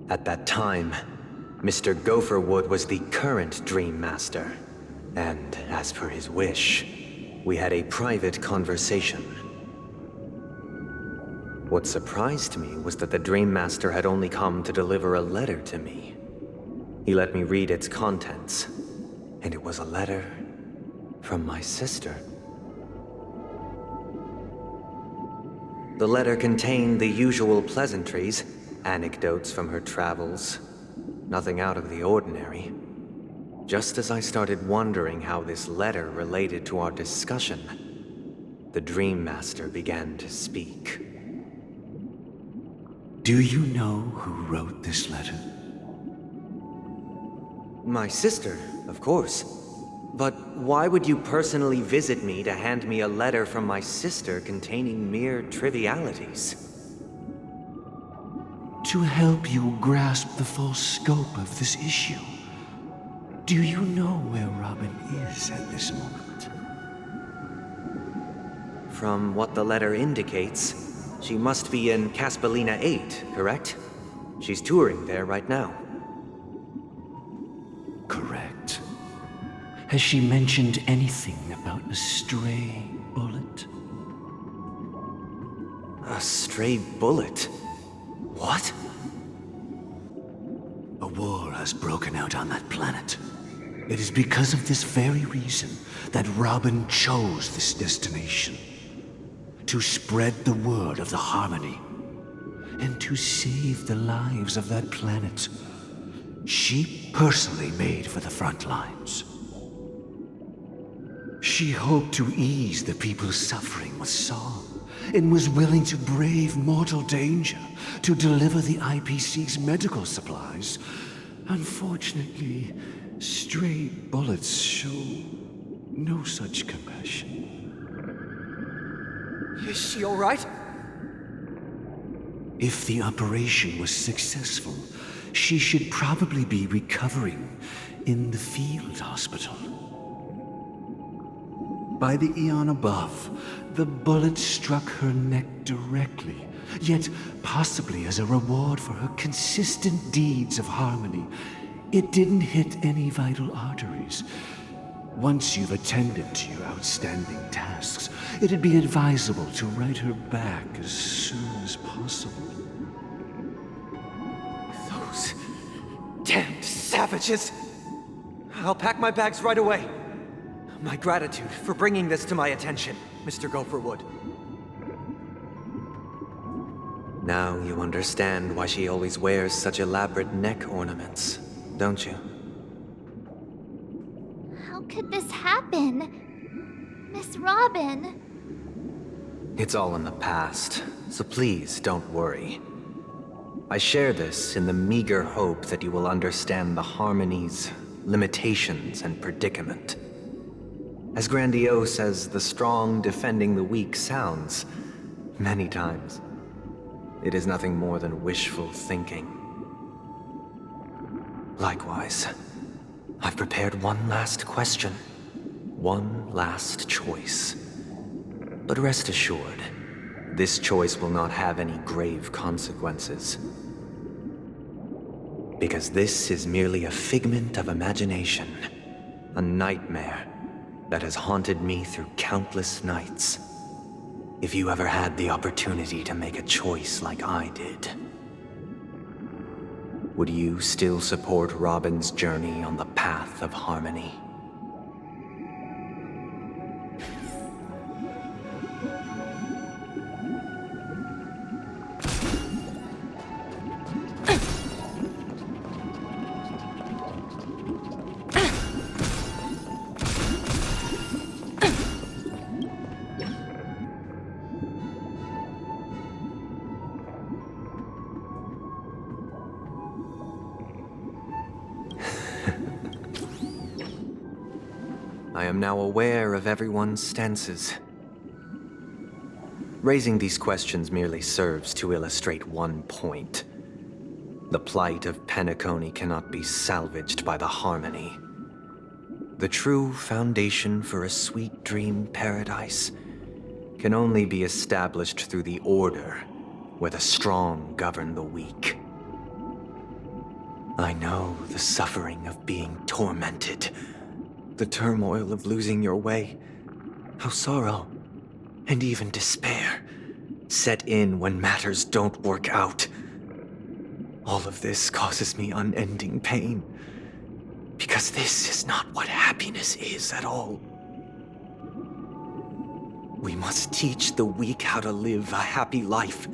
At that time, Mr. Gopherwood was the current Dream Master, and as per his wish, we had a private conversation. What surprised me was that the Dream Master had only come to deliver a letter to me. He let me read its contents, and it was a letter from my sister. The letter contained the usual pleasantries, anecdotes from her travels, nothing out of the ordinary. Just as I started wondering how this letter related to our discussion, the Dream Master began to speak. Do you know who wrote this letter? My sister, of course. But why would you personally visit me to hand me a letter from my sister containing mere trivialities? To help you grasp the full scope of this issue. Do you know where Robin is at this moment? From what the letter indicates, she must be in Caspelina 8, correct? She's touring there right now. Correct. Has she mentioned anything about a stray bullet? A stray bullet? What? A war has broken out on that planet. It is because of this very reason that Robin chose this destination. To spread the word of the Harmony. And to save the lives of that planet. She personally made for the front lines. She hoped to ease the people's suffering with song, and was willing to brave mortal danger to deliver the IPC's medical supplies. Unfortunately, stray bullets show no such compassion. Is she all right? If the operation was successful, she should probably be recovering in the field hospital. By the eon above, the bullet struck her neck directly, yet possibly as a reward for her consistent deeds of harmony. It didn't hit any vital arteries. Once you've attended to your outstanding tasks, it'd be advisable to write her back as soon as possible. Those damned savages! I'll pack my bags right away. My gratitude for bringing this to my attention, Mr. Gopherwood. Now you understand why she always wears such elaborate neck ornaments, don't you? How could this happen? Miss Robin? It's all in the past, so please don't worry. I share this in the meager hope that you will understand the Harmony's limitations and predicament. As grandiose as the strong defending the weak sounds, many times, it is nothing more than wishful thinking. Likewise, I've prepared one last question, one last choice. But rest assured, this choice will not have any grave consequences. Because this is merely a figment of imagination, a nightmare that has haunted me through countless nights. If you ever had the opportunity to make a choice like I did, would you still support Robin's journey on the path of harmony? I am now aware of everyone's stances. Raising these questions merely serves to illustrate one point. The plight of Penacony cannot be salvaged by the Harmony. The true foundation for a sweet dream paradise can only be established through the order where the strong govern the weak. I know the suffering of being tormented, the turmoil of losing your way, how sorrow and even despair set in when matters don't work out. All of this causes me unending pain, because this is not what happiness is at all. We must teach the weak how to live a happy life.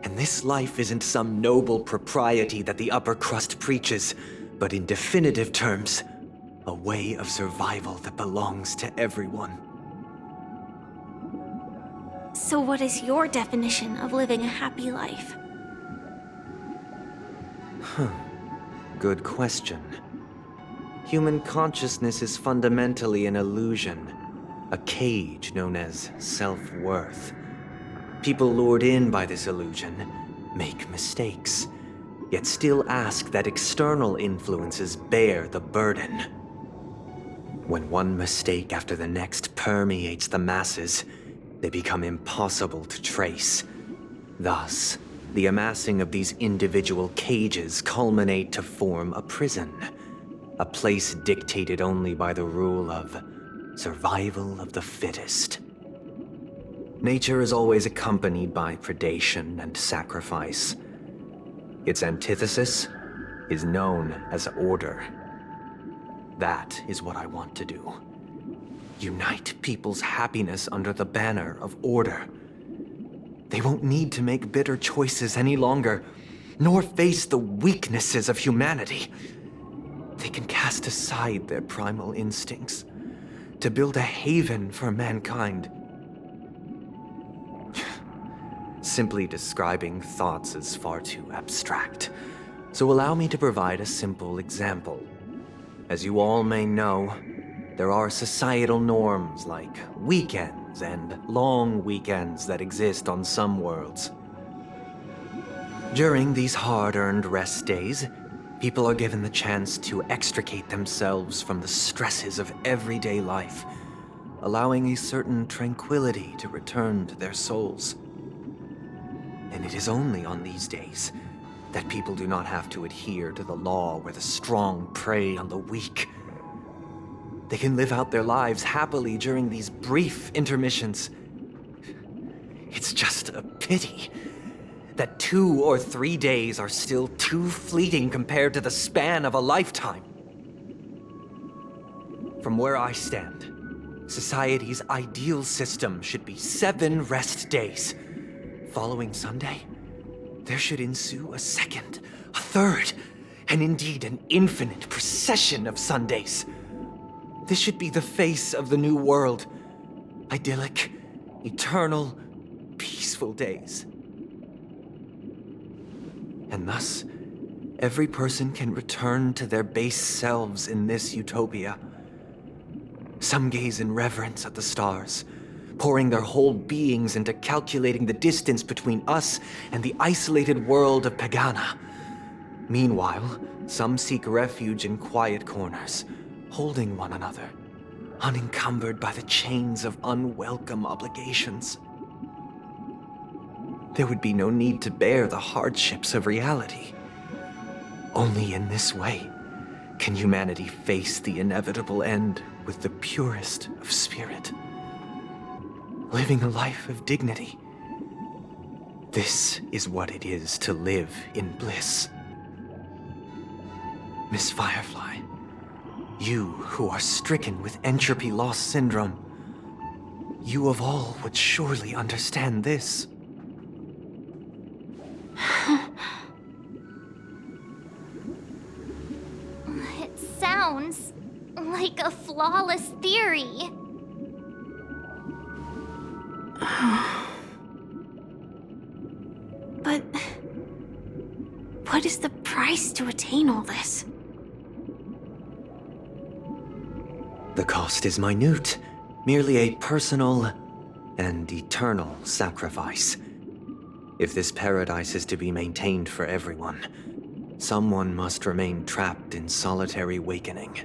And this life isn't some noble propriety that the upper crust preaches, but in definitive terms, a way of survival that belongs to everyone. So what is your definition of living a happy life? Good question. Human consciousness is fundamentally an illusion, a cage known as self-worth. People lured in by this illusion make mistakes, yet still ask that external influences bear the burden. When one mistake after the next permeates the masses, they become impossible to trace. Thus, the amassing of these individual cages culminate to form a prison, a place dictated only by the rule of survival of the fittest. Nature is always accompanied by predation and sacrifice. Its antithesis is known as order. That is what I want to do. Unite people's happiness under the banner of order. They won't need to make bitter choices any longer, nor face the weaknesses of humanity. They can cast aside their primal instincts to build a haven for mankind. Simply describing thoughts is far too abstract, so allow me to provide a simple example. As you all may know, there are societal norms like weekends and long weekends that exist on some worlds. During these hard-earned rest days, people are given the chance to extricate themselves from the stresses of everyday life, allowing a certain tranquility to return to their souls. And it is only on these days that people do not have to adhere to the law where the strong prey on the weak. They can live out their lives happily during these brief intermissions. It's just a pity that 2 or 3 days are still too fleeting compared to the span of a lifetime. From where I stand, society's ideal system should be 7 rest days. Following Sunday, there should ensue a second, a third, and indeed an infinite procession of Sundays. This should be the face of the new world. Idyllic, eternal, peaceful days. And thus, every person can return to their base selves in this utopia. Some gaze in reverence at the stars, pouring their whole beings into calculating the distance between us and the isolated world of Pagana. Meanwhile, some seek refuge in quiet corners, holding one another, unencumbered by the chains of unwelcome obligations. There would be no need to bear the hardships of reality. Only in this way can humanity face the inevitable end with the purest of spirit, living a life of dignity. This is what it is to live in bliss. Miss Firefly, you who are stricken with entropy loss syndrome, you of all would surely understand this. It sounds like a flawless theory. But what is the price to attain all this? The cost is minute, merely a personal and eternal sacrifice. If this paradise is to be maintained for everyone, someone must remain trapped in solitary awakening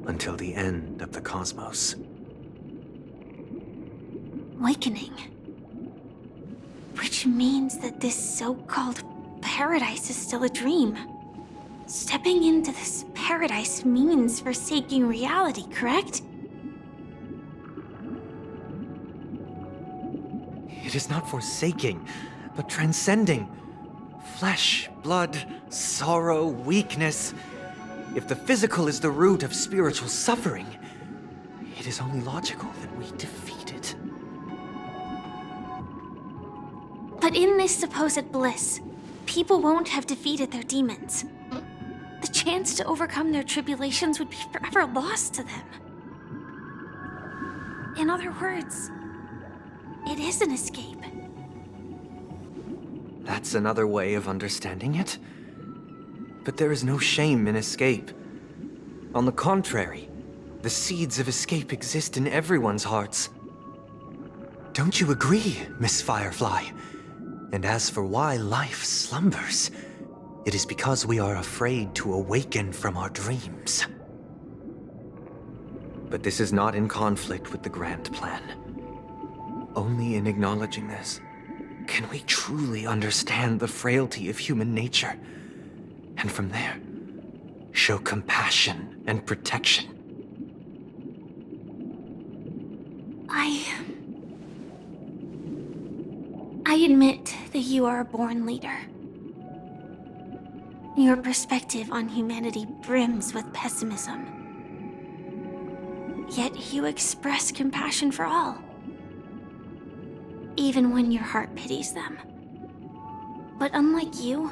until the end of the cosmos. Awakening. Which means that this so-called paradise is still a dream. Stepping into this paradise means forsaking reality, correct? It is not forsaking, but transcending. Flesh, blood, sorrow, weakness. If the physical is the root of spiritual suffering, it is only logical that we defeat it. But in this supposed bliss, people won't have defeated their demons. The chance to overcome their tribulations would be forever lost to them. In other words, it is an escape. That's another way of understanding it. But there is no shame in escape. On the contrary, the seeds of escape exist in everyone's hearts. Don't you agree, Miss Firefly? And as for why life slumbers, it is because we are afraid to awaken from our dreams. But this is not in conflict with the grand plan. Only in acknowledging this can we truly understand the frailty of human nature, and from there, show compassion and protection. I admit that you are a born leader. Your perspective on humanity brims with pessimism. Yet you express compassion for all, even when your heart pities them. But unlike you,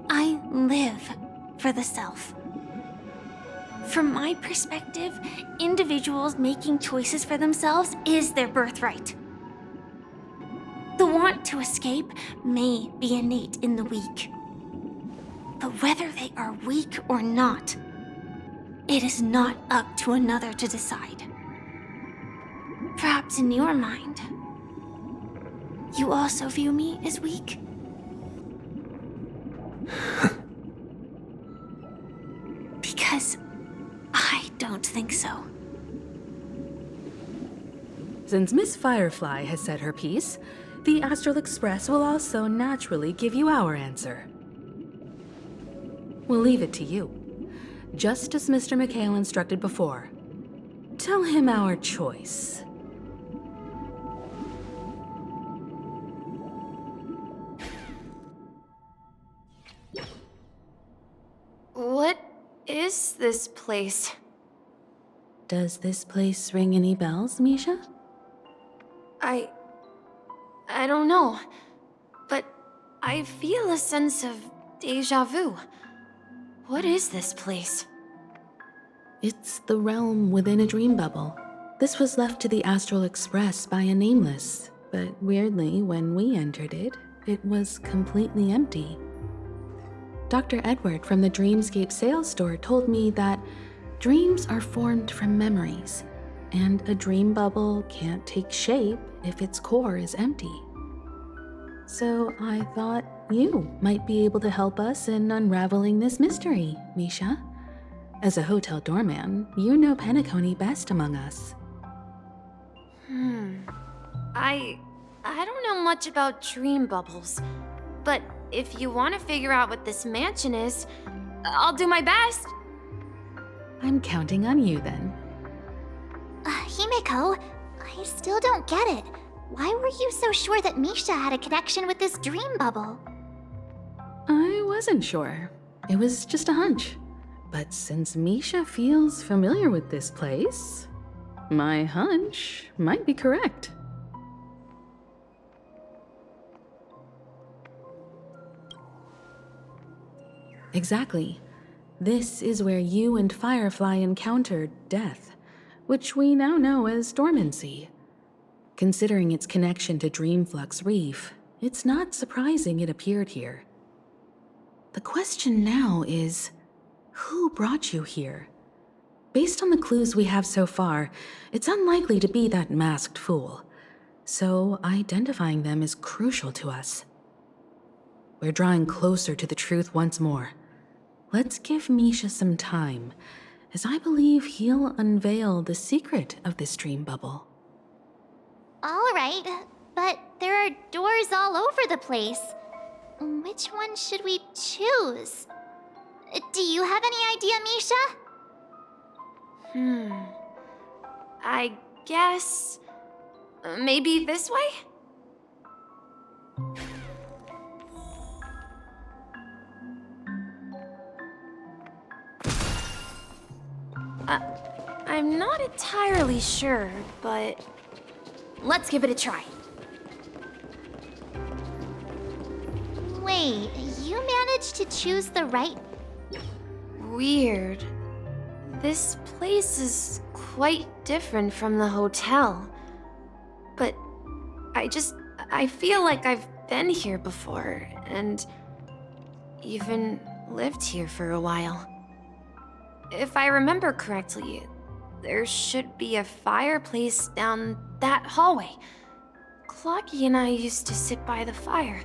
I live for the self. From my perspective, individuals making choices for themselves is their birthright. The want to escape may be innate in the weak. But whether they are weak or not, it is not up to another to decide. Perhaps in your mind, you also view me as weak? Because I don't think so. Since Miss Firefly has said her piece, the Astral Express will also naturally give you our answer. We'll leave it to you, just as Mr. McHale instructed before. Tell him our choice. What is this place? Does this place ring any bells, Misha? I don't know, but I feel a sense of déjà vu. What is this place? It's the realm within a dream bubble. This was left to the Astral Express by a nameless, but weirdly, when we entered it, it was completely empty. Dr. Edward from the Dreamscape sales store told me that dreams are formed from memories, and a dream bubble can't take shape if its core is empty. So I thought you might be able to help us in unraveling this mystery, Misha. As a hotel doorman, you know Penacony best among us. I don't know much about dream bubbles, but if you want to figure out what this mansion is, I'll do my best. I'm counting on you then. Himeko, I still don't get it. Why were you so sure that Misha had a connection with this dream bubble? I wasn't sure. It was just a hunch. But since Misha feels familiar with this place, my hunch might be correct. Exactly. This is where you and Firefly encountered death, which we now know as dormancy. Considering its connection to Dreamflux Reef, it's not surprising it appeared here. The question now is, who brought you here? Based on the clues we have so far, it's unlikely to be that masked fool. So identifying them is crucial to us. We're drawing closer to the truth once more. Let's give Misha some time, as I believe he'll unveil the secret of this dream bubble. All right, but there are doors all over the place. Which one should we choose? Do you have any idea, Misha? I guess... maybe this way? I'm not entirely sure, but... let's give it a try. Wait, you managed to choose the right... Weird. This place is quite different from the hotel. But I feel like I've been here before, and even lived here for a while. If I remember correctly, there should be a fireplace down that hallway. Clocky and I used to sit by the fire,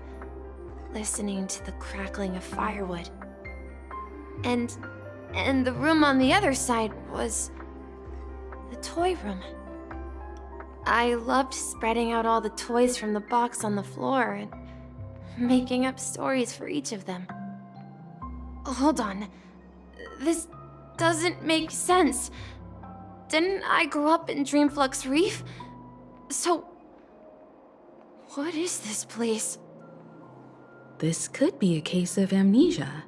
listening to the crackling of firewood. And the room on the other side was the toy room. I loved spreading out all the toys from the box on the floor and making up stories for each of them. Hold on. This doesn't make sense. Didn't I grow up in Dreamflux Reef? So, what is this place? This could be a case of amnesia.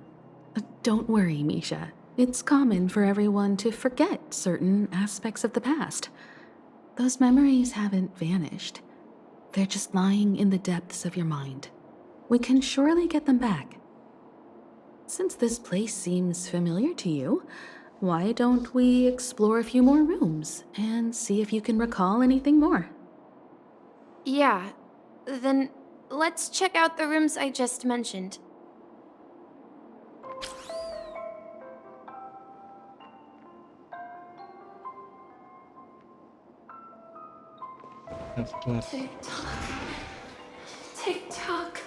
Don't worry, Misha. It's common for everyone to forget certain aspects of the past. Those memories haven't vanished. They're just lying in the depths of your mind. We can surely get them back. Since this place seems familiar to you, why don't we explore a few more rooms and see if you can recall anything more? Yeah, then let's check out the rooms I just mentioned. Tick-tock. Tick-tock.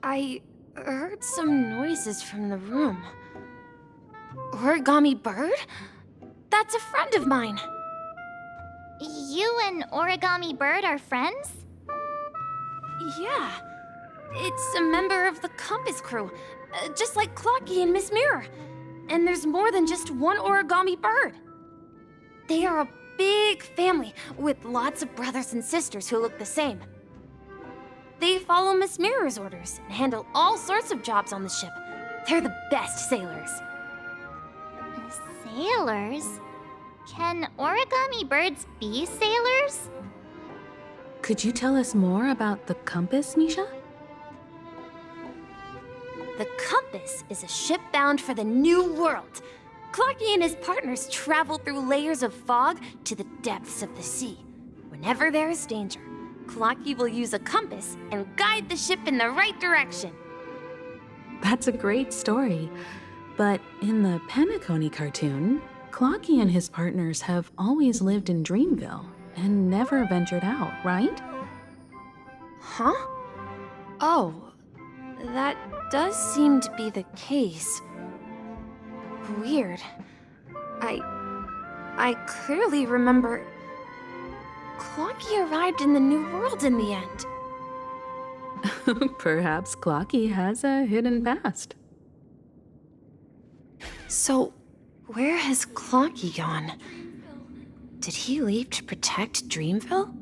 I heard some noises from the room. Origami Bird? That's a friend of mine. You and Origami Bird are friends? Yeah. It's a member of the Compass crew, just like Clocky and Miss Mirror. And there's more than just one Origami Bird. They are a big family with lots of brothers and sisters who look the same. They follow Miss Mirror's orders and handle all sorts of jobs on the ship. They're the best sailors. Sailors? Can origami birds be sailors? Could you tell us more about the compass, Misha? The Compass is a ship bound for the New World. Clocky and his partners travel through layers of fog to the depths of the sea. Whenever there is danger, Clocky will use a compass and guide the ship in the right direction. That's a great story. But in the Penacony cartoon, Clocky and his partners have always lived in Dreamville and never ventured out, right? Huh? Oh, that does seem to be the case. Weird. I clearly remember... Clocky arrived in the New World in the end. Perhaps Clocky has a hidden past. So, where has Clocky gone? Did he leave to protect Dreamville?